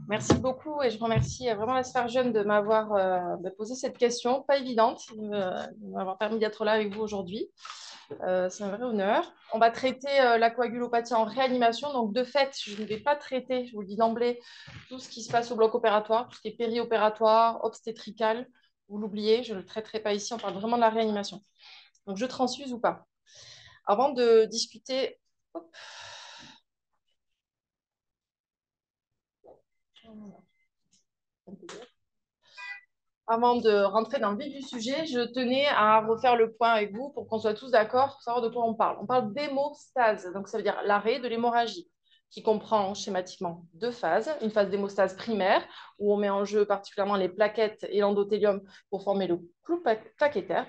Merci beaucoup et je remercie vraiment la Sphère Jeune de m'avoir posé cette question, pas évidente, de m'avoir permis d'être là avec vous aujourd'hui. C'est un vrai honneur. On va traiter la coagulopathie en réanimation. Donc, de fait, je ne vais pas traiter, je vous le dis d'emblée, tout ce qui se passe au bloc opératoire, tout ce qui est périopératoire, obstétrical. Vous l'oubliez, je ne le traiterai pas ici. On parle vraiment de la réanimation. Donc, je transfuse ou pas. Avant de discuter... Hop. Avant de rentrer dans le vif du sujet, je tenais à refaire le point avec vous pour qu'on soit tous d'accord pour savoir de quoi on parle. On parle d'hémostase, donc ça veut dire l'arrêt de l'hémorragie, qui comprend schématiquement deux phases. Une phase d'hémostase primaire, où on met en jeu particulièrement les plaquettes et l'endothélium pour former le clou plaquettaire,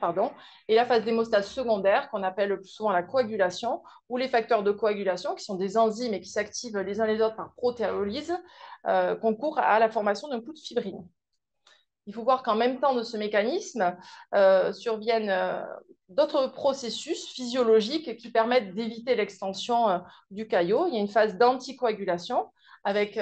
et la phase d'hémostase secondaire, qu'on appelle le plus souvent la coagulation, où les facteurs de coagulation, qui sont des enzymes et qui s'activent les uns les autres par protéolyse, concourent à la formation d'un clou de fibrine. Il faut voir qu'en même temps de ce mécanisme surviennent d'autres processus physiologiques qui permettent d'éviter l'extension du caillot. Il y a une phase d'anticoagulation avec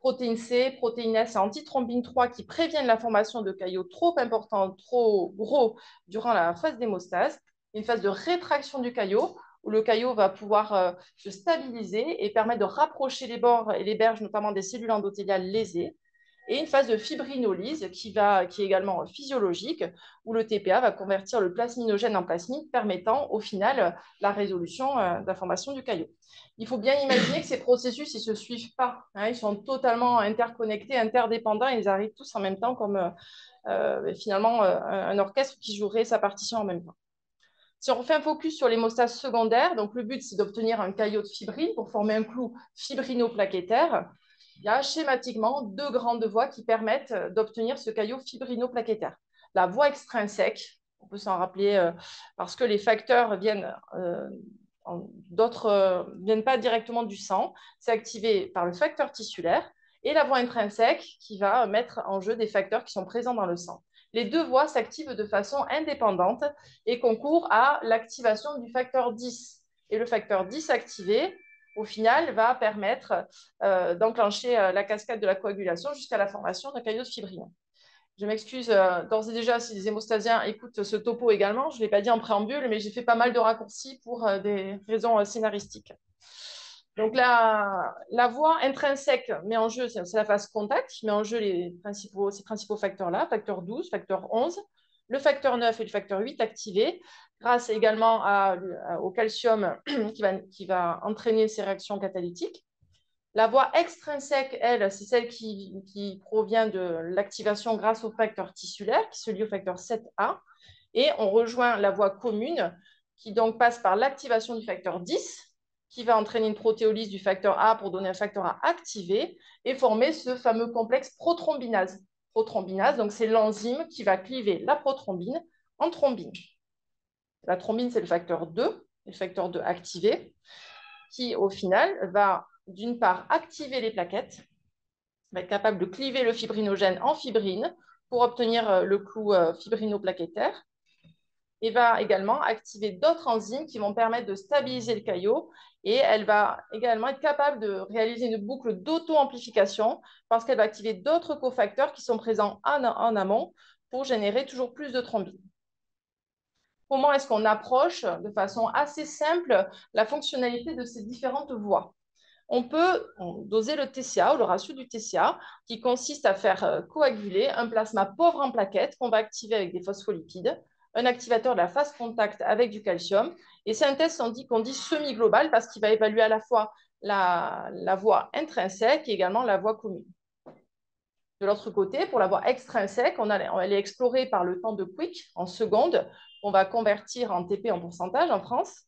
protéine C, protéine S et antithrombine 3 qui préviennent la formation de caillots trop importants, trop gros durant la phase d'hémostase. Une phase de rétraction du caillot où le caillot va pouvoir se stabiliser et permettre de rapprocher les bords et les berges, notamment des cellules endothéliales lésées, et une phase de fibrinolyse qui est également physiologique, où le TPA va convertir le plasminogène en plasmide, permettant au final la résolution de la formation du caillot. Il faut bien imaginer que ces processus, ils ne se suivent pas. Hein, ils sont totalement interconnectés, interdépendants, et ils arrivent tous en même temps comme finalement un orchestre qui jouerait sa partition en même temps. Si on refait un focus sur l'hémostase secondaire, donc le but, c'est d'obtenir un caillot de fibrine pour former un clou fibrinoplaquettaire. Il y a schématiquement deux grandes voies qui permettent d'obtenir ce caillot fibrinoplaquettaire. La voie extrinsèque, on peut s'en rappeler parce que les facteurs viennent viennent pas directement du sang, c'est activé par le facteur tissulaire, et la voie intrinsèque qui va mettre en jeu des facteurs qui sont présents dans le sang. Les deux voies s'activent de façon indépendante et concourent à l'activation du facteur 10. Et le facteur 10 activé, au final, va permettre d'enclencher la cascade de la coagulation jusqu'à la formation d'un caillot de fibrine. Je m'excuse d'ores et déjà si les hémostasiens écoutent ce topo également. Je ne l'ai pas dit en préambule, mais j'ai fait pas mal de raccourcis pour des raisons scénaristiques. Donc la voie intrinsèque met en jeu, c'est la phase contact, qui met en jeu ces principaux facteurs-là, facteur 12, facteur 11, le facteur 9 et le facteur 8 activés, grâce également au calcium qui va entraîner ces réactions catalytiques. La voie extrinsèque, elle, c'est celle qui provient de l'activation grâce au facteur tissulaire, qui se lie au facteur 7A. Et on rejoint la voie commune, qui donc passe par l'activation du facteur 10, qui va entraîner une protéolyse du facteur A pour donner un facteur A activé et former ce fameux complexe prothrombinase. Prothrombinase, donc c'est l'enzyme qui va cliver la prothrombine en thrombine. La thrombine, c'est le facteur 2, le facteur 2 activé, qui au final va d'une part activer les plaquettes, va être capable de cliver le fibrinogène en fibrine pour obtenir le clou fibrinoplaquettaire, et va également activer d'autres enzymes qui vont permettre de stabiliser le caillot, et elle va également être capable de réaliser une boucle d'auto-amplification parce qu'elle va activer d'autres cofacteurs qui sont présents en amont pour générer toujours plus de thrombine. Comment est-ce qu'on approche de façon assez simple la fonctionnalité de ces différentes voies? On peut doser le TCA ou le ratio du TCA qui consiste à faire coaguler un plasma pauvre en plaquettes qu'on va activer avec des phospholipides, un activateur de la phase contact avec du calcium. Et c'est un test qu'on dit semi-global parce qu'il va évaluer à la fois la voie intrinsèque et également la voie commune. De l'autre côté, pour la voie extrinsèque, elle est explorée par le temps de Quick en secondes. On va convertir en TP en pourcentage en France.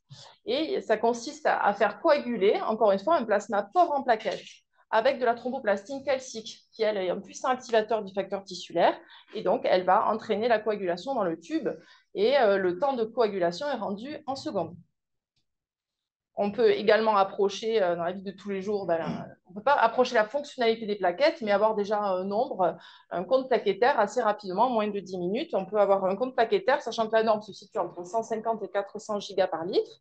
Et ça consiste à faire coaguler, encore une fois, un plasma pauvre en plaquettes avec de la thromboplastine calcique, qui elle est un puissant activateur du facteur tissulaire. Et donc, elle va entraîner la coagulation dans le tube. Et le temps de coagulation est rendu en secondes. On peut également approcher, dans la vie de tous les jours, on ne peut pas approcher la fonctionnalité des plaquettes, mais avoir déjà un nombre, un compte plaquettaire assez rapidement, moins de 10 minutes. On peut avoir un compte plaquettaire, sachant que la norme se situe entre 150 et 400 gigas par litre.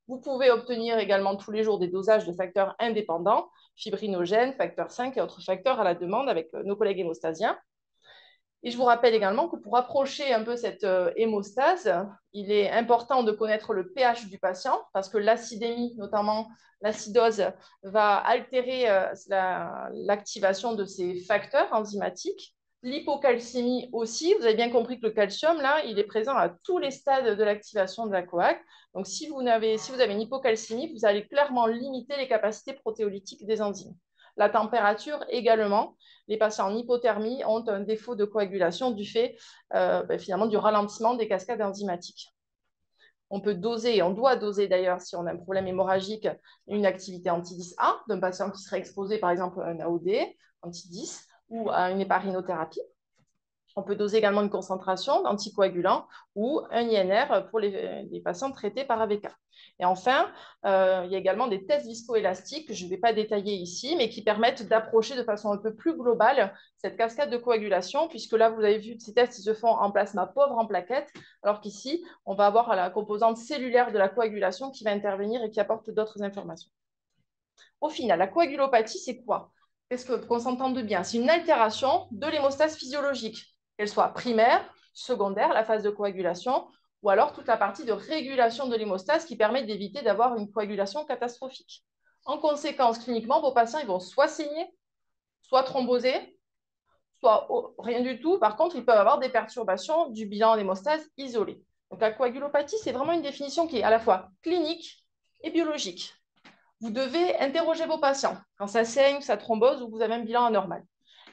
Vous pouvez obtenir également tous les jours des dosages de facteurs indépendants, fibrinogènes, facteur 5 et autres facteurs à la demande avec nos collègues hémostasiens. Et je vous rappelle également que pour approcher un peu cette hémostase, il est important de connaître le pH du patient parce que l'acidémie, notamment l'acidose, va altérer l'activation de ces facteurs enzymatiques. L'hypocalcémie aussi, vous avez bien compris que le calcium, là, il est présent à tous les stades de l'activation de la coague. Donc, si vous avez une hypocalcémie, vous allez clairement limiter les capacités protéolytiques des enzymes. La température également. Les patients en hypothermie ont un défaut de coagulation du fait finalement du ralentissement des cascades enzymatiques. On peut doser, on doit doser d'ailleurs si on a un problème hémorragique, une activité anti-10A d'un patient qui serait exposé par exemple à un AOD, anti-10 ou à une héparinothérapie. On peut doser également une concentration d'anticoagulants ou un INR pour les patients traités par AVK. Et enfin, il y a également des tests viscoélastiques que je ne vais pas détailler ici, mais qui permettent d'approcher de façon un peu plus globale cette cascade de coagulation, puisque là, vous avez vu que ces tests ils se font en plasma pauvre en plaquettes, alors qu'ici, on va avoir la composante cellulaire de la coagulation qui va intervenir et qui apporte d'autres informations. Au final, la coagulopathie, c'est quoi? Qu'est-ce qu'on s'entende bien? C'est une altération de l'hémostase physiologique, qu'elle soit primaire, secondaire, la phase de coagulation, ou alors toute la partie de régulation de l'hémostase qui permet d'éviter d'avoir une coagulation catastrophique. En conséquence, cliniquement, vos patients ils vont soit saigner, soit thromboser, soit rien du tout. Par contre, ils peuvent avoir des perturbations du bilan d'hémostase isolé. Donc la coagulopathie, c'est vraiment une définition qui est à la fois clinique et biologique. Vous devez interroger vos patients quand ça saigne, ça thrombose ou vous avez un bilan anormal.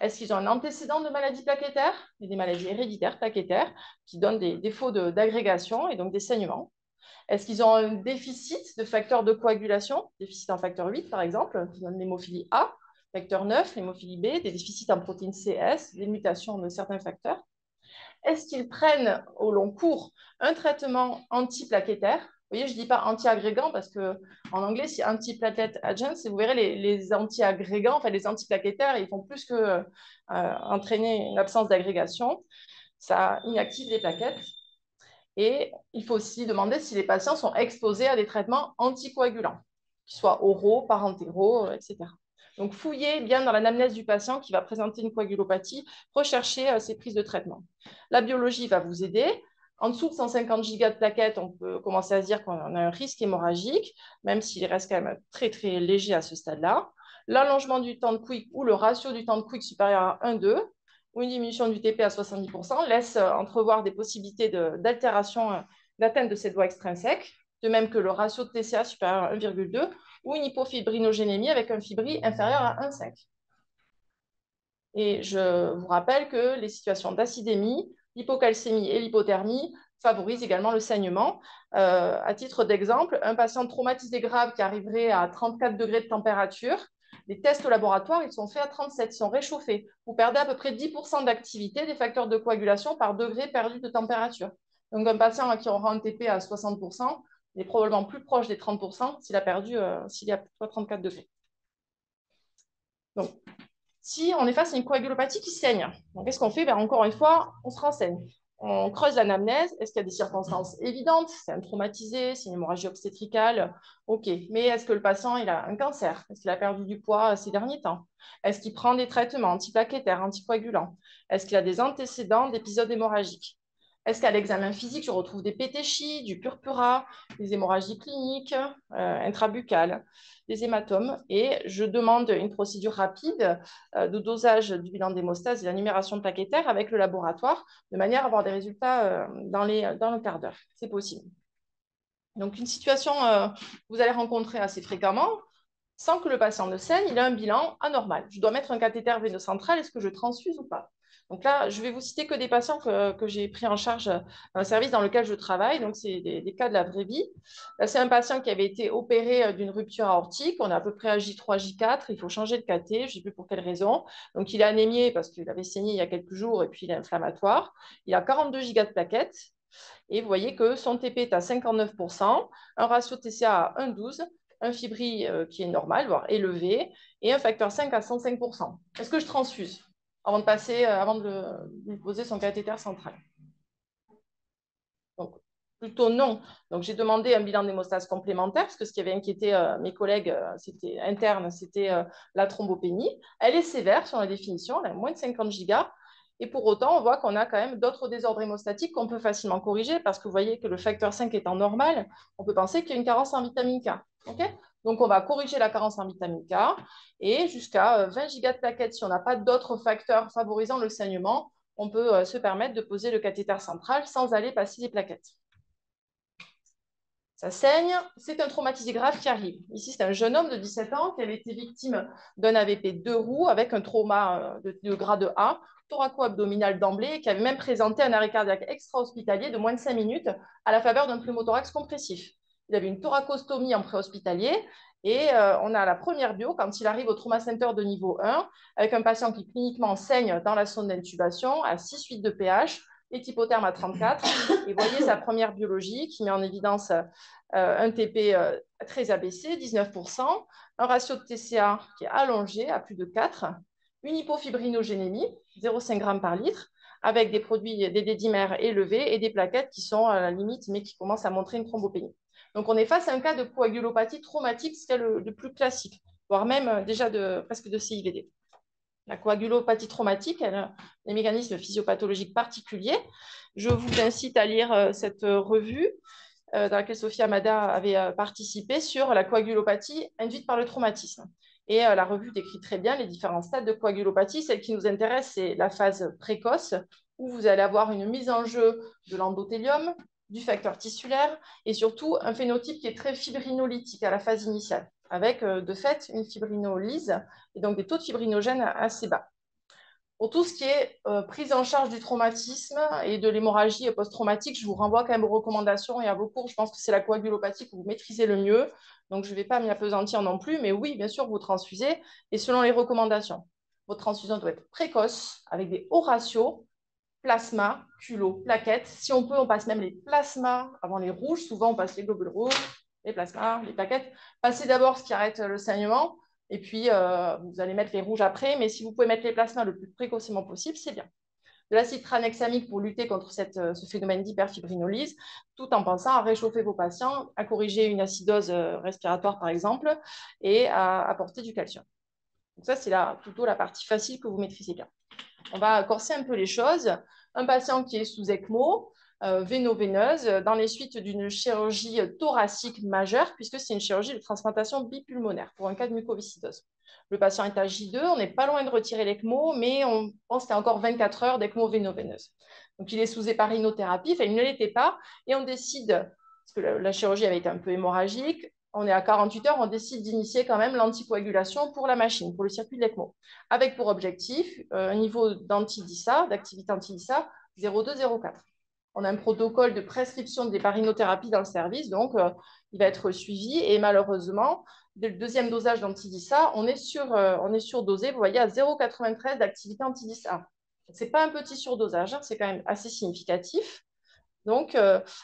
Est-ce qu'ils ont un antécédent de maladie plaquettaire et des maladies héréditaires plaquettaires qui donnent des défauts d'agrégation et donc des saignements? Est-ce qu'ils ont un déficit de facteurs de coagulation, déficit en facteur 8 par exemple, qui donne l'hémophilie A, facteur 9, l'hémophilie B, des déficits en protéine CS, des mutations de certains facteurs? Est-ce qu'ils prennent au long cours un traitement antiplaquettaire? Vous voyez, je ne dis pas anti-agrégant parce qu'en anglais, c'est anti-platelet agents. Et vous verrez, les anti-agrégants, enfin les antiplaquettaires, ils font plus que entraîner une absence d'agrégation. Ça inactive les plaquettes. Et il faut aussi demander si les patients sont exposés à des traitements anticoagulants, qu'ils soient oraux, parentéraux, etc. Donc, fouillez bien dans l'anamnèse du patient qui va présenter une coagulopathie, recherchez ces prises de traitement. La biologie va vous aider. En dessous de 150 gigas de plaquettes, on peut commencer à se dire qu'on a un risque hémorragique, même s'il reste quand même très, très léger à ce stade-là. L'allongement du temps de quick ou le ratio du temps de quick supérieur à 1,2 ou une diminution du TP à 70% laisse entrevoir des possibilités d'altération, d'atteinte de cette voie extrinsèque, de même que le ratio de TCA supérieur à 1,2 ou une hypofibrinogénémie avec un fibri inférieur à 1,5. Et je vous rappelle que les situations d'acidémie, l'hypocalcémie et l'hypothermie favorisent également le saignement. À titre d'exemple, un patient traumatisé grave qui arriverait à 34 degrés de température, les tests au laboratoire, ils sont faits à 37, ils sont réchauffés. Vous perdez à peu près 10% d'activité des facteurs de coagulation par degré perdu de température. Donc, un patient qui aura un TP à 60%, il est probablement plus proche des 30% s'il a perdu, s'il y a 34 degrés. Donc, si on est face à une coagulopathie qui saigne, donc qu'est-ce qu'on fait? Encore une fois, on se renseigne. On creuse l'anamnèse. Est-ce qu'il y a des circonstances évidentes? C'est un traumatisé, c'est une hémorragie obstétricale. OK. Mais est-ce que le patient il a un cancer? Est-ce qu'il a perdu du poids ces derniers temps? Est-ce qu'il prend des traitements antiplaquettaires, anticoagulants? Est-ce qu'il a des antécédents d'épisodes hémorragiques? Est-ce qu'à l'examen physique, je retrouve des pétéchies, du purpura, des hémorragies cliniques, intrabuccales, des hématomes? Et je demande une procédure rapide de dosage du bilan d'hémostase et la numération plaquettaire avec le laboratoire, de manière à avoir des résultats dans le quart d'heure. C'est possible. Donc, une situation que vous allez rencontrer assez fréquemment, sans que le patient ne saigne, il a un bilan anormal. Je dois mettre un cathéter veineux central, est-ce que je transfuse ou pas? Donc là, je vais vous citer que des patients que j'ai pris en charge dans le service dans lequel je travaille. Donc, c'est des cas de la vraie vie. Là, c'est un patient qui avait été opéré d'une rupture aortique. On est à peu près à J3, J4. Il faut changer le cathé. Je ne sais plus pour quelle raison. Donc, il est anémié parce qu'il avait saigné il y a quelques jours et puis il est inflammatoire. Il a 42 gigas de plaquettes. Et vous voyez que son TP est à 59%, un ratio TCA à 1,12, un fibri qui est normal, voire élevé, et un facteur 5 à 105%. Est-ce que je transfuse avant de passer, avant de lui poser son cathéter central? Donc, Plutôt non. Donc, j'ai demandé un bilan d'hémostase complémentaire parce que ce qui avait inquiété mes collègues c'était interne, c'était la thrombopénie. Elle est sévère sur la définition, elle a moins de 50 gigas. Et pour autant, on voit qu'on a quand même d'autres désordres hémostatiques qu'on peut facilement corriger parce que vous voyez que le facteur 5 étant normal, on peut penser qu'il y a une carence en vitamine K. Okay, donc, on va corriger la carence en vitamine K et jusqu'à 20 gigas de plaquettes. Si on n'a pas d'autres facteurs favorisant le saignement, on peut se permettre de poser le cathéter central sans aller passer les plaquettes. Ça saigne, c'est un traumatisé grave qui arrive. Ici, c'est un jeune homme de 17 ans qui avait été victime d'un AVP 2 roues avec un trauma de grade A, thoraco-abdominal d'emblée, qui avait même présenté un arrêt cardiaque extra-hospitalier de moins de 5 minutes à la faveur d'un pneumothorax compressif. Il avait une thoracostomie en pré-hospitalier et on a la première bio quand il arrive au trauma center de niveau 1 avec un patient qui cliniquement saigne dans la sonde d'intubation à 6,8 de pH, l'éthymotherme à 34. Et vous voyez sa première biologie qui met en évidence un TP très abaissé, 19%, un ratio de TCA qui est allongé à plus de 4, une hypofibrinogénémie, 0,5 g par litre, avec des produits, des dédimères élevés et des plaquettes qui sont à la limite, mais qui commencent à montrer une thrombopénie. Donc, on est face à un cas de coagulopathie traumatique, ce qui est le plus classique, voire même déjà presque de CIVD. La coagulopathie traumatique, elle a des mécanismes physiopathologiques particuliers. Je vous incite à lire cette revue dans laquelle Sophie Amada avait participé sur la coagulopathie induite par le traumatisme. Et la revue décrit très bien les différents stades de coagulopathie. Celle qui nous intéresse, c'est la phase précoce, où vous allez avoir une mise en jeu de l'endothélium, du facteur tissulaire, et surtout un phénotype qui est très fibrinolytique à la phase initiale, avec de fait une fibrinolyse, et donc des taux de fibrinogène assez bas. Pour tout ce qui est prise en charge du traumatisme et de l'hémorragie post-traumatique, je vous renvoie quand même aux recommandations et à vos cours. Je pense que c'est la coagulopathie que vous maîtrisez le mieux. Donc, je ne vais pas m'y appesantir non plus. Mais oui, bien sûr, vous transfusez. Et selon les recommandations, votre transfusion doit être précoce, avec des hauts ratios, plasma, culot, plaquettes. Si on peut, on passe même les plasmas avant les rouges. Souvent, on passe les globules rouges, les plasmas, les plaquettes. Passez d'abord ce qui arrête le saignement. Et puis, vous allez mettre les rouges après. Mais si vous pouvez mettre les plasmas le plus précocement possible, c'est bien. De l'acide tranexamique pour lutter contre ce phénomène d'hyperfibrinolyse, tout en pensant à réchauffer vos patients, à corriger une acidose respiratoire, par exemple, et à apporter du calcium. Donc ça, c'est plutôt la partie facile que vous maîtrisez bien. On va corser un peu les choses. Un patient qui est sous ECMO, véno-veineuse, dans les suites d'une chirurgie thoracique majeure, puisque c'est une chirurgie de transplantation bipulmonaire pour un cas de mucoviscidose. Le patient est à J2, on n'est pas loin de retirer l'ECMO, mais on pense qu'il y a encore 24 heures d'ECMO véno-veineuse. Donc, il est sous héparinothérapie, enfin, il ne l'était pas, et on décide, parce que la chirurgie avait été un peu hémorragique, on est à 48 heures, on décide d'initier quand même l'anticoagulation pour la machine, pour le circuit de l'ECMO, avec pour objectif un niveau d'anti-DISA, d'activité anti-DISA 0,2-0,4. On a un protocole de prescription des parinothérapie dans le service, donc il va être suivi et malheureusement, dès le deuxième dosage d'anti-DISA, on est surdosé, vous voyez, à 0,93 d'activité anti-DISA. Ce n'est pas un petit surdosage, hein, c'est quand même assez significatif. Donc,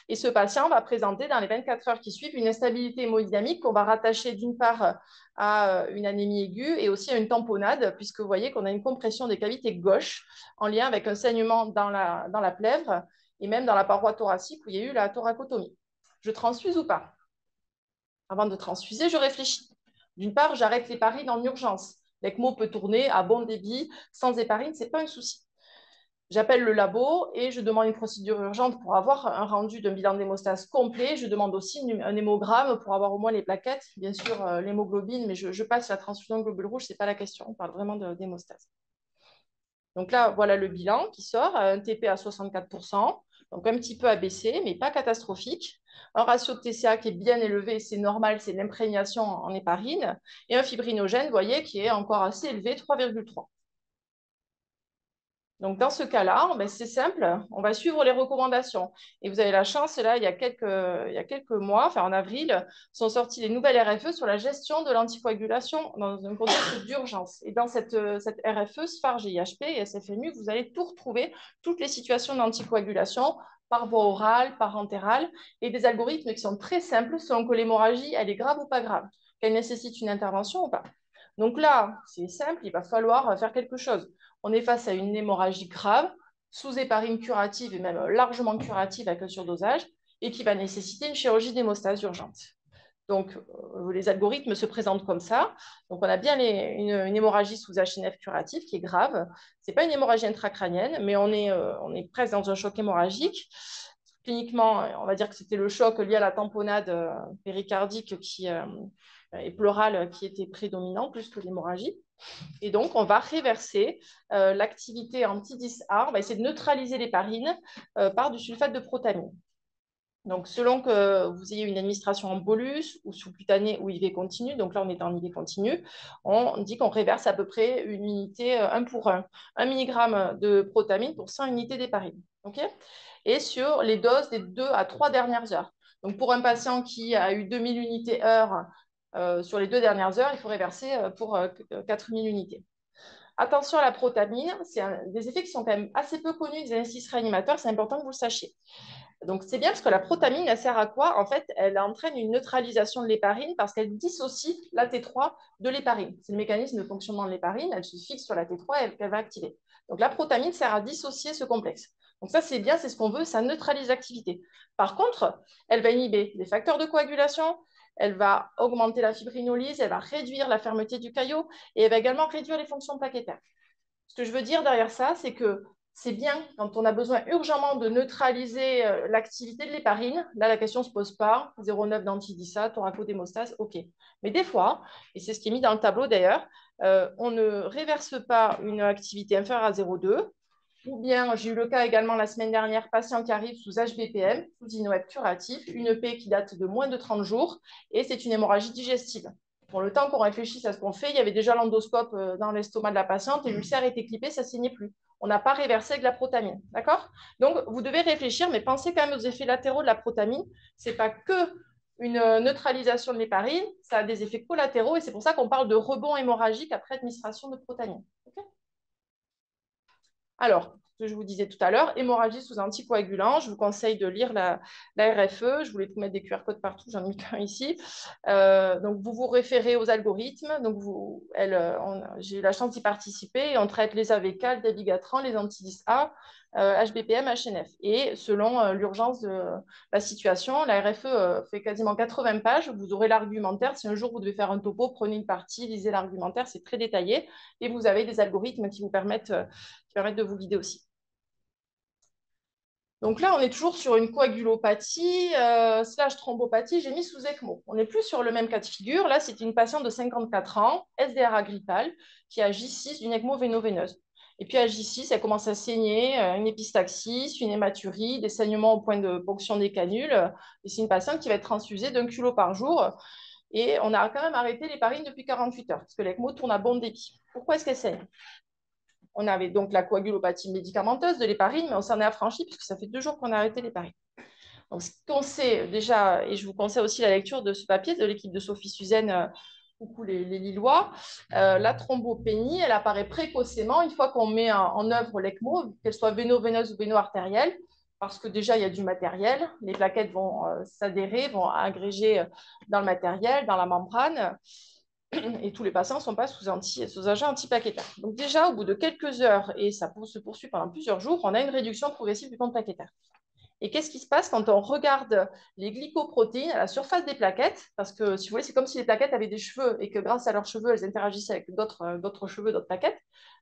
et ce patient va présenter dans les 24 heures qui suivent une instabilité hémodynamique qu'on va rattacher d'une part à une anémie aiguë et aussi à une tamponnade, puisque vous voyez qu'on a une compression des cavités gauches en lien avec un saignement dans la plèvre et même dans la paroi thoracique où il y a eu la thoracotomie. Je transfuse ou pas? Avant de transfuser, je réfléchis. D'une part, j'arrête l'héparine en urgence. L'ECMO peut tourner à bon débit sans héparine, ce n'est pas un souci. J'appelle le labo et je demande une procédure urgente pour avoir un rendu d'un bilan d'hémostase complet. Je demande aussi un hémogramme pour avoir au moins les plaquettes, bien sûr l'hémoglobine, mais je passe la transfusion de globules rouges, ce n'est pas la question, on parle vraiment d'hémostase. Donc là, voilà le bilan qui sort, un TP à 64%, donc un petit peu abaissé, mais pas catastrophique. Un ratio de TCA qui est bien élevé, c'est normal, c'est l'imprégnation en héparine. Et un fibrinogène, vous voyez, qui est encore assez élevé, 3,3. Donc, dans ce cas-là, ben, c'est simple, on va suivre les recommandations. Et vous avez la chance, là, il y a quelques mois, enfin en avril, sont sorties les nouvelles RFE sur la gestion de l'anticoagulation dans un contexte d'urgence. Et dans cette RFE, SPHAR, GIHP et SFMU, vous allez tout retrouver, toutes les situations d'anticoagulation par voie orale, par entérale, et des algorithmes qui sont très simples selon que l'hémorragie, elle est grave ou pas grave, qu'elle nécessite une intervention ou pas. Donc là, c'est simple, il va falloir faire quelque chose. On est face à une hémorragie grave, sous héparine curative et même largement curative avec un surdosage. et qui va nécessiter une chirurgie d'hémostase urgente. Donc, les algorithmes se présentent comme ça. Donc, on a bien une hémorragie sous HNF curative qui est grave. Ce n'est pas une hémorragie intracrânienne, mais on est presque dans un choc hémorragique. Cliniquement, on va dire que c'était le choc lié à la tamponade péricardique et pleurale qui était prédominant plus que l'hémorragie. Et donc, on va réverser l'activité anti-10A. On va essayer de neutraliser l'héparine par du sulfate de protamine. Donc, selon que vous ayez une administration en bolus ou sous-cutanée ou IV continu, donc là, on est en IV continu, on dit qu'on réverse à peu près une unité 1 pour 1. 1 mg de protamine pour 100 unités d'héparine. Okay, et sur les doses des 2 à 3 dernières heures. Donc, pour un patient qui a eu 2000 unités heure sur les 2 dernières heures, il faut réverser pour 4000 unités. Attention à la protamine, c'est des effets qui sont quand même assez peu connus des anesthésistes réanimateurs, c'est important que vous le sachiez. Donc, c'est bien parce que la protamine, elle sert à quoi? En fait, elle entraîne une neutralisation de l'héparine parce qu'elle dissocie la T3 de l'héparine. C'est le mécanisme de fonctionnement de l'héparine. Elle se fixe sur la T3 et elle va activer. Donc, la protamine sert à dissocier ce complexe. Donc, ça, c'est bien, c'est ce qu'on veut, ça neutralise l'activité. Par contre, elle va inhiber les facteurs de coagulation, elle va augmenter la fibrinolyse, elle va réduire la fermeté du caillot et elle va également réduire les fonctions plaquettaires. Ce que je veux dire derrière ça, c'est que c'est bien quand on a besoin urgemment de neutraliser l'activité de l'héparine. Là, la question ne se pose pas. 0,9 d'antidissa, thoracodémostase, OK. Mais des fois, et c'est ce qui est mis dans le tableau d'ailleurs, on ne réverse pas une activité inférieure à 0,2. Ou bien, j'ai eu le cas également la semaine dernière, patient qui arrive sous HBPM, sous INOEP curatif, une EP qui date de moins de 30 jours, et c'est une hémorragie digestive. Pour le temps qu'on réfléchisse à ce qu'on fait, il y avait déjà l'endoscope dans l'estomac de la patiente et l'ulcère était clippé, ça ne saignait plus. On n'a pas réversé avec la protamine, d'accord? Donc, vous devez réfléchir, mais pensez quand même aux effets latéraux de la protamine. Ce n'est pas que une neutralisation de l'héparine, ça a des effets collatéraux et c'est pour ça qu'on parle de rebond hémorragique après administration de protamine. Okay, alors, ce que je vous disais tout à l'heure, hémorragie sous anticoagulant, je vous conseille de lire la RFE. Je voulais tout mettre des QR codes partout, j'en ai mis qu'un ici. Donc, vous vous référez aux algorithmes. Donc, j'ai eu la chance d'y participer et on traite les AVK, le dabigatran, les anti-10A, HBPM, HNF. Et selon l'urgence de la situation, la RFE fait quasiment 80 pages. Vous aurez l'argumentaire. Si un jour vous devez faire un topo, prenez une partie, lisez l'argumentaire, c'est très détaillé. Et vous avez des algorithmes qui vous permettent de vous guider aussi. Donc là, on est toujours sur une coagulopathie slash thrombopathie. J'ai mis sous ECMO. On n'est plus sur le même cas de figure. Là, c'est une patiente de 54 ans, SDR agrippale, qui a J6 d'une ECMO véno-veineuse. Et puis à J6, elle commence à saigner, une épistaxie, une hématurie, des saignements au point de ponction des canules. Et c'est une patiente qui va être transfusée d'1 kg par jour. Et on a quand même arrêté l'héparine depuis 48 heures, parce que l'ECMO tourne à bon débit. Pourquoi est-ce qu'elle saigne? On avait donc la coagulopathie médicamenteuse de l'héparine, mais on s'en est affranchi puisque ça fait 2 jours qu'on a arrêté l'héparine. Donc, ce qu'on sait déjà, et je vous conseille aussi la lecture de ce papier de l'équipe de Sophie Suzanne, coucou les Lillois, la thrombopénie, elle apparaît précocement une fois qu'on met en œuvre l'ECMO, qu'elle soit véno-veineuse ou véno-artérielle, parce que déjà, il y a du matériel, les plaquettes vont s'adhérer, vont agréger dans le matériel, dans la membrane, et tous les patients ne sont pas sous agents antiplaquettaires. Donc déjà, au bout de quelques heures, et ça se poursuit pendant plusieurs jours, on a une réduction progressive du compte plaquettaire. Et qu'est-ce qui se passe quand on regarde les glycoprotéines à la surface des plaquettes? Parce que, si vous voulez, c'est comme si les plaquettes avaient des cheveux et que grâce à leurs cheveux, elles interagissaient avec d'autres cheveux, d'autres plaquettes.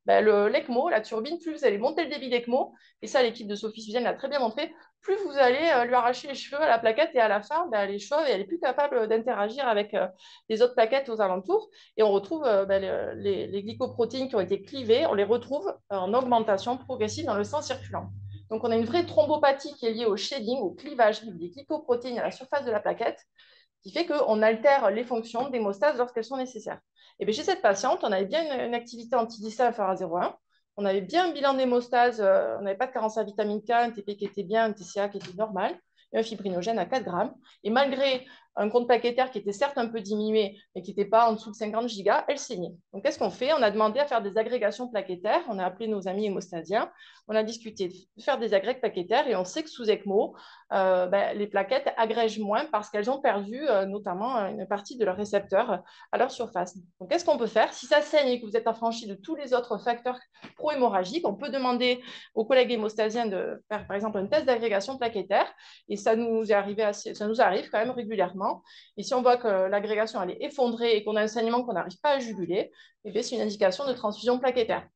Ben, l'ECMO, la turbine, plus vous allez monter le débit d'ECMO, et ça, l'équipe de Sophie Suzanne l'a très bien montré, plus vous allez lui arracher les cheveux à la plaquette et à la fin, ben, elle est chauve et elle est plus capable d'interagir avec les autres plaquettes aux alentours. Et on retrouve les glycoprotéines qui ont été clivées, on les retrouve en augmentation progressive dans le sang circulant. Donc, on a une vraie thrombopathie qui est liée au shading, au clivage des glycoprotéines à la surface de la plaquette, qui fait qu'on altère les fonctions d'hémostase lorsqu'elles sont nécessaires. Et bien, chez cette patiente, on avait bien une activité anti-DISA inférieure à 0,1. On avait bien un bilan d'hémostase, on n'avait pas de carence en vitamine K, un TP qui était bien, un TCA qui était normal, et un fibrinogène à 4 grammes. Et malgré un compte plaquettaire qui était certes un peu diminué, mais qui n'était pas en dessous de 50 gigas, elle saignait. Donc, qu'est-ce qu'on fait? On a demandé à faire des agrégations plaquettaires. On a appelé nos amis hémostasiens. On a discuté de faire des agrègues plaquettaires et on sait que sous ECMO, les plaquettes agrègent moins parce qu'elles ont perdu notamment une partie de leurs récepteurs à leur surface. Donc, qu'est-ce qu'on peut faire? Si ça saigne et que vous êtes affranchi de tous les autres facteurs pro-hémorragiques, on peut demander aux collègues hémostasiens de faire, par exemple, un test d'agrégation plaquettaire. Et ça nous arrive quand même régulièrement. Et si on voit que l'agrégation elle est effondrée et qu'on a un saignement qu'on n'arrive pas à juguler, eh c'est une indication de transfusion plaquettaire.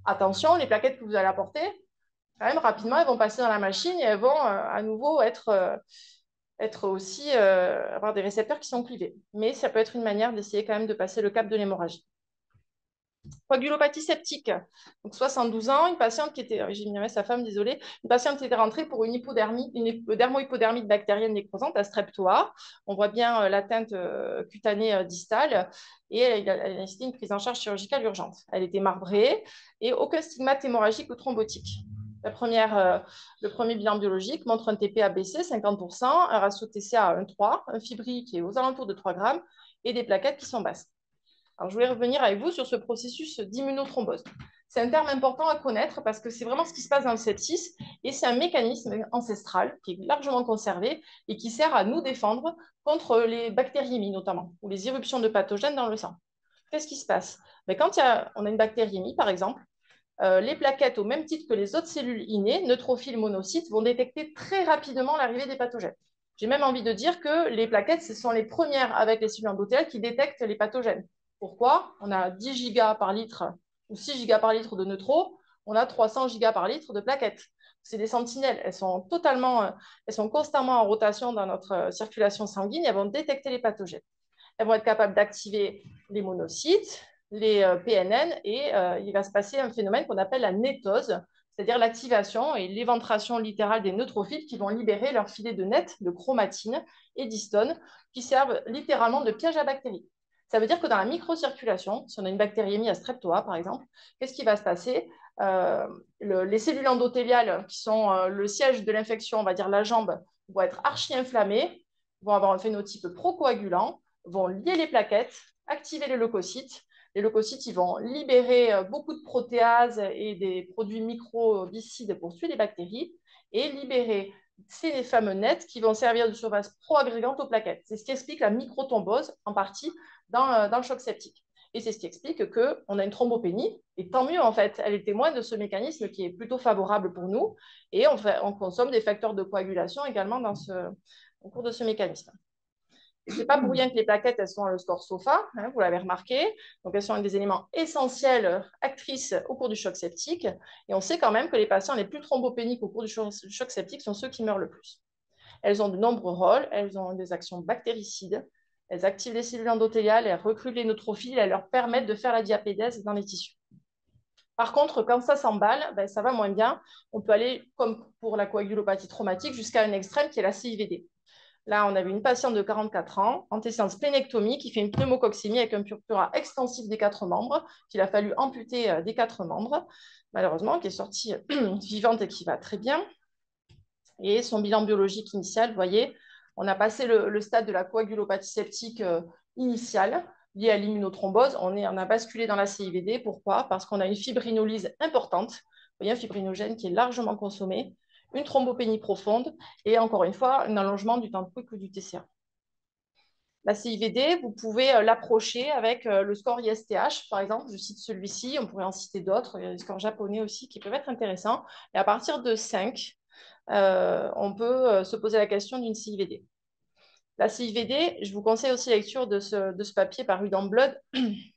Attention, les plaquettes que vous allez apporter, quand même rapidement, elles vont passer dans la machine et elles vont à nouveau être aussi avoir des récepteurs qui sont clivés. Mais ça peut être une manière d'essayer quand même de passer le cap de l'hémorragie. Coagulopathie septique. Donc 72 ans, une patiente qui était, j'ai mis sa femme, désolée, une patiente qui était rentrée pour une hypodermie, une dermohypodermite bactérienne nécrosante à streptoa. On voit bien l'atteinte cutanée distale et elle a nécessité une prise en charge chirurgicale urgente. Elle était marbrée et aucun stigmate hémorragique ou thrombotique. Le premier bilan biologique montre un TPA baissé, 50%, un ratio TCA 1,3, un fibri qui est aux alentours de 3 grammes et des plaquettes qui sont basses. Alors, je voulais revenir avec vous sur ce processus d'immunothrombose. C'est un terme important à connaître parce que c'est vraiment ce qui se passe dans le sepsis et c'est un mécanisme ancestral qui est largement conservé et qui sert à nous défendre contre les bactériémies notamment ou les irruptions de pathogènes dans le sang. Qu'est-ce qui se passe? Quand on a une bactériémie, par exemple, les plaquettes, au même titre que les autres cellules innées, neutrophiles, monocytes, vont détecter très rapidement l'arrivée des pathogènes. J'ai même envie de dire que les plaquettes, ce sont les premières avec les cellules endothéliales qui détectent les pathogènes. Pourquoi? On a 10 gigas par litre ou 6 gigas par litre de neutraux, on a 300 gigas par litre de plaquettes. C'est des sentinelles, elles sont constamment en rotation dans notre circulation sanguine et elles vont détecter les pathogènes. Elles vont être capables d'activer les monocytes, les PNN, et il va se passer un phénomène qu'on appelle la nétose, c'est-à-dire l'activation et l'éventration littérale des neutrophiles qui vont libérer leur filet de net de chromatine et d'histone qui servent littéralement de piège à bactéries. Ça veut dire que dans la microcirculation, si on a une bactériémie à streptoa, par exemple, qu'est-ce qui va se passer? Les cellules endothéliales, qui sont le siège de l'infection, on va dire la jambe, vont être archi-inflammées, vont avoir un phénotype procoagulant, vont lier les plaquettes, activer les leucocytes. Les leucocytes, ils vont libérer beaucoup de protéases et des produits microbicides pour tuer les bactéries et libérer ces fameux nets qui vont servir de surface pro-agrégante aux plaquettes. C'est ce qui explique la microthrombose en partie dans le choc septique. Et c'est ce qui explique qu'on a une thrombopénie, et tant mieux en fait, elle est témoin de ce mécanisme qui est plutôt favorable pour nous, et on consomme des facteurs de coagulation également au cours de ce mécanisme. Ce n'est pas pour rien que les plaquettes, elles sont dans le score SOFA, hein, vous l'avez remarqué. Donc, elles sont un des éléments essentiels actrices au cours du choc septique. Et on sait quand même que les patients les plus thrombopéniques au cours du choc septique sont ceux qui meurent le plus. Elles ont de nombreux rôles. Elles ont des actions bactéricides. Elles activent les cellules endothéliales, elles recrutent les neutrophiles, elles leur permettent de faire la diapédèse dans les tissus. Par contre, quand ça s'emballe, ça va moins bien. On peut aller, comme pour la coagulopathie traumatique, jusqu'à un extrême qui est la CIVD. Là, on avait une patiente de 44 ans, antécédent splénectomie, qui fait une pneumococcymie avec un purpura extensif des 4 membres, qu'il a fallu amputer des 4 membres, malheureusement, qui est sortie vivante et qui va très bien. Et son bilan biologique initial, vous voyez, on a passé le stade de la coagulopathie septique initiale, liée à l'immunothrombose. On a basculé dans la CIVD. Pourquoi? Parce qu'on a une fibrinolyse importante, vous voyez, un fibrinogène qui est largement consommé, une thrombopénie profonde et encore une fois, un allongement du temps de quick ou du TCA. La CIVD, vous pouvez l'approcher avec le score ISTH, par exemple. Je cite celui-ci, on pourrait en citer d'autres. Il y a des scores japonais aussi qui peuvent être intéressants. Et à partir de 5, on peut se poser la question d'une CIVD. La CIVD, je vous conseille aussi la lecture de ce papier paru dans Blood il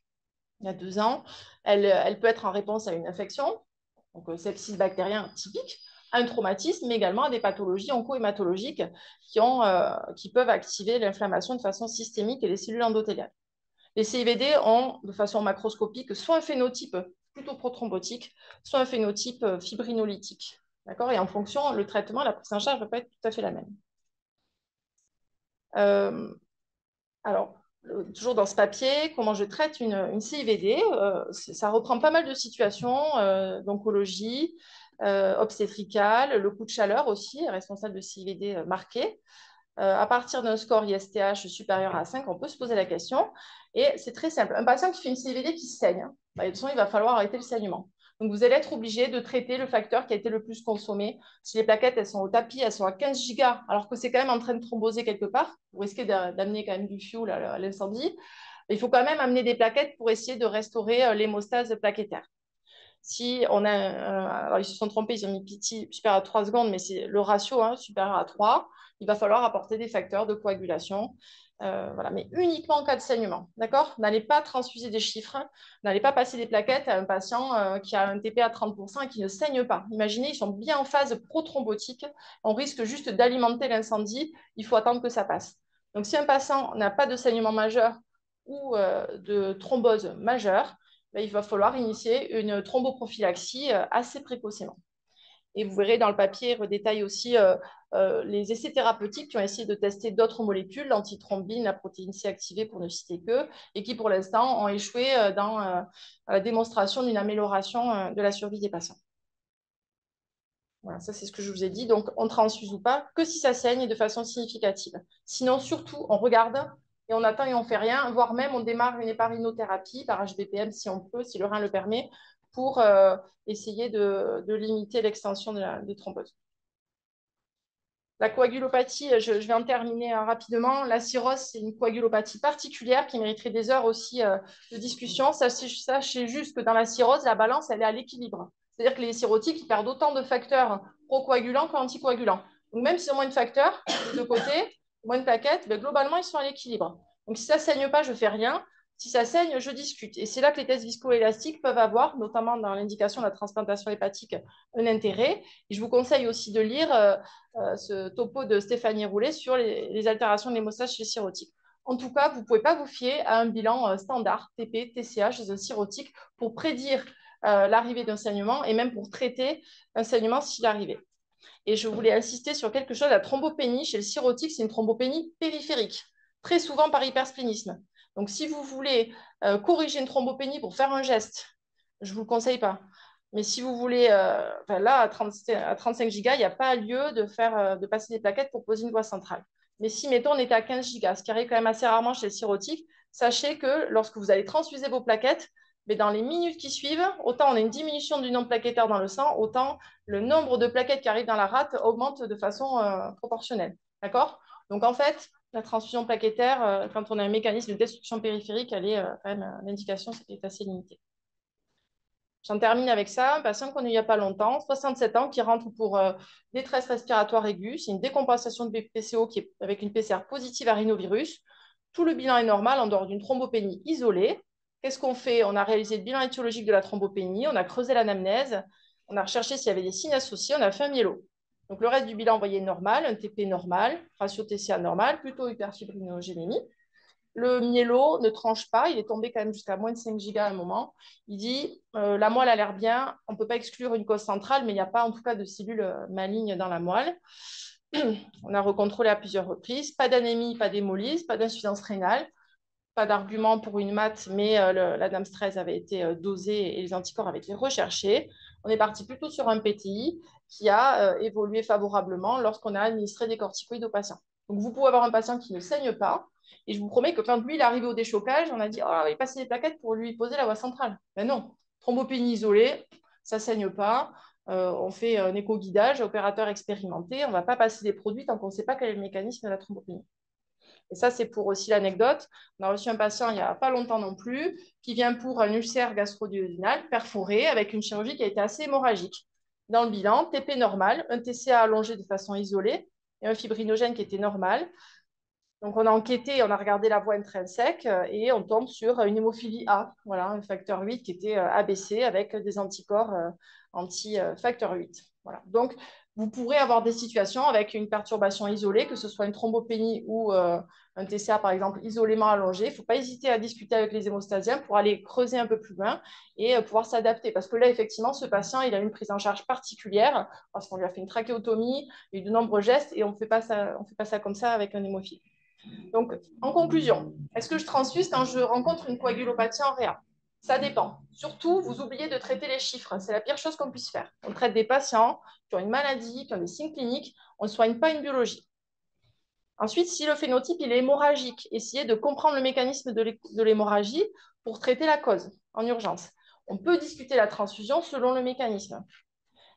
y a 2 ans. Elle peut être en réponse à une infection, donc sepsis bactérien typique, à un traumatisme, mais également à des pathologies onco-hématologiques qui peuvent activer l'inflammation de façon systémique et les cellules endothéliales. Les CIVD ont, de façon macroscopique, soit un phénotype plutôt prothrombotique, soit un phénotype fibrinolytique. D'accord? Et en fonction, le traitement, la prise en charge ne va pas être tout à fait la même. Alors, toujours dans ce papier, comment je traite une CIVD. Ça reprend pas mal de situations d'oncologie, obstétricale, le coup de chaleur aussi, responsable de CIVD marqué. à partir d'un score ISTH supérieur à 5, on peut se poser la question. Et c'est très simple. Un patient qui fait une CVD qui saigne, bah, de toute façon, il va falloir arrêter le saignement. Donc, vous allez être obligé de traiter le facteur qui a été le plus consommé. Si les plaquettes, elles sont au tapis, elles sont à 15 gigas, alors que c'est quand même en train de thromboser quelque part, vous risquez d'amener quand même du fuel à l'incendie. Il faut quand même amener des plaquettes pour essayer de restaurer l'hémostase plaquettaire. Si on a, alors ils se sont trompés, ils ont mis PT supérieur à 3 secondes, mais c'est le ratio supérieur à 3, il va falloir apporter des facteurs de coagulation. Voilà, mais uniquement en cas de saignement. D'accord? N'allez pas transfuser des chiffres, n'allez pas passer des plaquettes à un patient qui a un TP à 30% et qui ne saigne pas. Imaginez, ils sont bien en phase prothrombotique, on risque juste d'alimenter l'incendie, il faut attendre que ça passe. Donc si un patient n'a pas de saignement majeur ou de thrombose majeure, ben, il va falloir initier une thromboprophylaxie assez précocement. Et vous verrez dans le papier, il redétaille aussi les essais thérapeutiques qui ont essayé de tester d'autres molécules, l'antithrombine, la protéine C activée pour ne citer que, et qui pour l'instant ont échoué dans la démonstration d'une amélioration de la survie des patients. Voilà, ça c'est ce que je vous ai dit. Donc on transfuse ou pas, que si ça saigne et de façon significative. Sinon, surtout, on regarde et on attend et on ne fait rien, voire même on démarre une héparinothérapie par HBPM si on peut, si le rein le permet, pour essayer de limiter l'extension des thromboses. La coagulopathie, je vais en terminer rapidement. La cirrhose, c'est une coagulopathie particulière qui mériterait des heures aussi de discussion. Sachez juste que dans la cirrhose, la balance, elle est à l'équilibre. C'est-à-dire que les cirrhotiques, ils perdent autant de facteurs procoagulants qu'anticoagulants. Donc, même s'ils ont moins de facteurs de deux côtés, moins de plaquettes, ben, globalement, ils sont à l'équilibre. Donc, si ça ne saigne pas, je ne fais rien. Si ça saigne, je discute. Et c'est là que les tests viscoélastiques peuvent avoir, notamment dans l'indication de la transplantation hépatique, un intérêt. Et je vous conseille aussi de lire ce topo de Stéphanie Roulet sur les altérations de l'hémostase chez les cirrhotiques. En tout cas, vous ne pouvez pas vous fier à un bilan standard, TP, TCH chez un cirrhotique, pour prédire l'arrivée d'un saignement et même pour traiter un saignement s'il arrivait. Et je voulais insister sur quelque chose, la thrombopénie chez le cirrhotique, c'est une thrombopénie périphérique, très souvent par hypersplénisme. Donc, si vous voulez corriger une thrombopénie pour faire un geste, je ne vous le conseille pas. Mais si vous voulez, là, à 35 gigas, il n'y a pas lieu de passer des plaquettes pour poser une voie centrale. Mais si, mettons, on était à 15 gigas, ce qui arrive quand même assez rarement chez le cirrhotique, sachez que lorsque vous allez transfuser vos plaquettes, mais dans les minutes qui suivent, autant on a une diminution du nombre plaquettaire dans le sang, autant le nombre de plaquettes qui arrivent dans la rate augmente de façon proportionnelle. D'accord? Donc, en fait, la transfusion plaquettaire, quand on a un mécanisme de destruction périphérique, elle est quand même, l'indication est assez limitée. J'en termine avec ça. Un patient qu'on a eu il n'y a pas longtemps, 67 ans, qui rentre pour détresse respiratoire aiguë. C'est une décompensation de BPCO qui est avec une PCR positive à rhinovirus. Tout le bilan est normal en dehors d'une thrombopénie isolée. Qu'est-ce qu'on fait? On a réalisé le bilan étiologique de la thrombopénie, on a creusé l'anamnèse, on a recherché s'il y avait des signes associés, on a fait un myélo. Donc le reste du bilan envoyé normal, un TP normal, ratio TCA normal, plutôt hyperfibrinogénémie. Le myélo ne tranche pas, il est tombé quand même jusqu'à moins de 5 gigas à un moment. Il dit la moelle a l'air bien, on ne peut pas exclure une cause centrale, mais il n'y a pas en tout cas de cellules malignes dans la moelle. On a recontrôlé à plusieurs reprises. Pas d'anémie, pas d'hémolyse, pas d'insuffisance rénale, pas d'argument pour une MAT, mais la dame 13 avait été dosée et les anticorps avaient été recherchés. On est parti plutôt sur un PTI qui a évolué favorablement lorsqu'on a administré des corticoïdes aux patients. Donc vous pouvez avoir un patient qui ne saigne pas, et je vous promets que quand lui, il est arrivé au déchocage, on a dit, oh, il passait les plaquettes pour lui poser la voie centrale. Mais non, thrombopénie isolée, ça ne saigne pas. On fait un éco-guidage, opérateur expérimenté. On ne va pas passer des produits tant qu'on ne sait pas quel est le mécanisme de la thrombopénie. Et ça, c'est pour aussi l'anecdote. On a reçu un patient il n'y a pas longtemps non plus, qui vient pour un ulcère gastro-duodénal perforé avec une chirurgie qui a été assez hémorragique. Dans le bilan, TP normal, un TCA allongé de façon isolée et un fibrinogène qui était normal. Donc, on a enquêté, on a regardé la voie intrinsèque et on tombe sur une hémophilie A, voilà, un facteur 8 qui était abaissé avec des anticorps anti-facteur 8. Voilà. Donc, vous pourrez avoir des situations avec une perturbation isolée, que ce soit une thrombopénie ou un TCA, par exemple, isolément allongé. Il ne faut pas hésiter à discuter avec les hémostasiens pour aller creuser un peu plus loin et pouvoir s'adapter. Parce que là, effectivement, ce patient, il a une prise en charge particulière parce qu'on lui a fait une trachéotomie, il y a eu de nombreux gestes et on ne fait pas ça comme ça avec un hémophile. Donc, en conclusion, est-ce que je transfuse quand je rencontre une coagulopathie en réa? Ça dépend. Surtout, vous oubliez de traiter les chiffres. C'est la pire chose qu'on puisse faire. On traite des patients qui ont une maladie, qui ont des signes cliniques. On ne soigne pas une biologie. Ensuite, si le phénotype il est hémorragique, essayez de comprendre le mécanisme de l'hémorragie pour traiter la cause en urgence. On peut discuter la transfusion selon le mécanisme.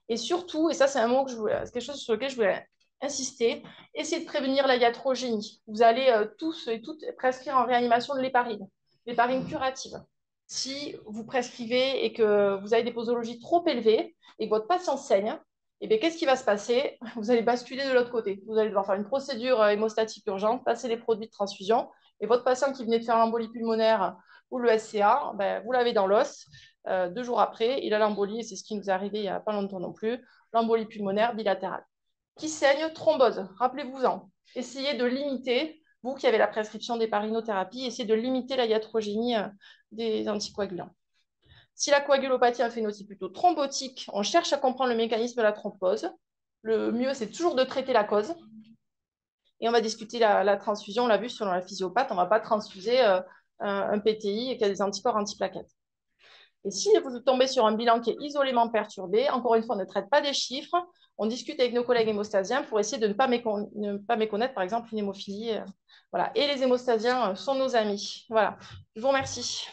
Et surtout, et ça c'est un mot c'est quelque chose sur lequel je voulais insister, essayez de prévenir la iatrogénie. Vous allez tous et toutes prescrire en réanimation de l'héparine curative. Si vous prescrivez et que vous avez des posologies trop élevées et que votre patient saigne, eh bien, qu'est-ce qui va se passer? Vous allez basculer de l'autre côté. Vous allez devoir faire une procédure hémostatique urgente, passer les produits de transfusion, et votre patient qui venait de faire l'embolie pulmonaire ou le SCA, ben, vous l'avez dans l'os. 2 jours après, il a l'embolie, et c'est ce qui nous est arrivé il n'y a pas longtemps non plus, l'embolie pulmonaire bilatérale. Qui saigne, thrombose, rappelez-vous-en. Essayez de limiter, vous qui avez la prescription d'héparinothérapie, essayez de limiter la iatrogénie des anticoagulants. Si la coagulopathie a un phénotype plutôt thrombotique, on cherche à comprendre le mécanisme de la thrombose. Le mieux, c'est toujours de traiter la cause. Et on va discuter la transfusion, on l'a vu selon la physiopathe, on ne va pas transfuser un PTI qui a des anticorps antiplaquettes. Et si vous tombez sur un bilan qui est isolément perturbé, encore une fois, on ne traite pas des chiffres, on discute avec nos collègues hémostasiens pour essayer de ne pas méconnaître, par exemple, une hémophilie. Voilà. Et les hémostasiens sont nos amis. Voilà. Je vous remercie.